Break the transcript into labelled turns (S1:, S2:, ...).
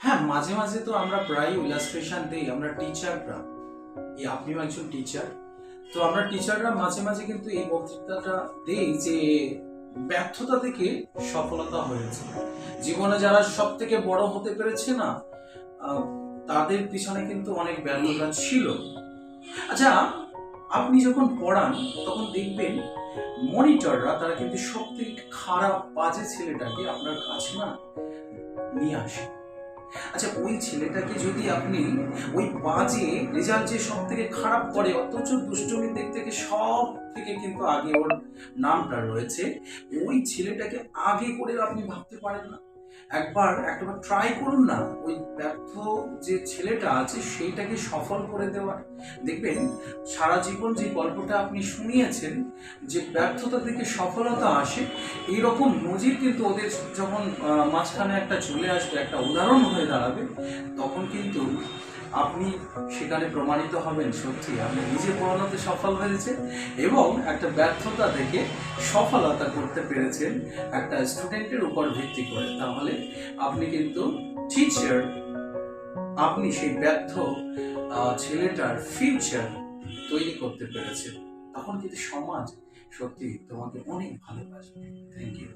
S1: হ্যাঁ, মাঝে মাঝে তো আমরা প্রায় ইলাস্ট্রেশন দেই, আমরা টিচাররা। আপনিও একজন টিচার, তো আমরা টিচাররা মাঝে মাঝে কিন্তু এই বক্তৃতাটা দেই যে ব্যর্থতা থেকে সফলতা হয়েছে। জীবনে যারা সব থেকে বড় হতে পেরেছে না, আহ, তাদের পিছনে কিন্তু অনেক ব্যর্থতা ছিল। আচ্ছা, আপনি যখন পড়ান তখন দেখবেন মনিটররা তারা কিন্তু সব থেকে খারাপ বাজে ছেলেটাকে আপনার কাছে না নিয়ে আসে। আচ্ছা, ওই ছেলেটাকে যদি আপনি ওই বাজে রেজাল্ট যে সব থেকে খারাপ করে, অথচ দুষ্টুমির দিক থেকে সব থেকে কিন্তু আগে ওর নামটা রয়েছে, ওই ছেলেটাকে আগে করে আপনি ভাবতে পারেন না? একবার ট্রাই করুন না ওই ব্যর্থ যে ছেলেটা আছে সেইটাকে সফল করে দেওয়ার। দেখবেন সারা জীবন যে গল্পটা আপনি শুনিয়েছেন, যে ব্যর্থতা থেকে সফলতা আসে, এইরকম নজির কিন্তু ওদের যখন মাঝখানে একটা চলে আসবে, একটা উদাহরণ হয়ে দাঁড়াবে, তখন কিন্তু আপনি সেখানে প্রমাণিত হবেন সত্যি আপনি নিজে পড়ানোতে সফল হয়েছে এবং একটা ব্যর্থতা থেকে সফলতা করতে পেরেছেন একটা স্টুডেন্টের উপর ভিত্তি করে। তাহলে আপনি কিন্তু টিচার, আপনি সেই ব্যর্থ ছেলেটার ফিউচার তৈরি করতে পেরেছেন। তখন কিন্তু সমাজ সত্যি তোমাকে অনেক ভালোবাসবে। Thank you.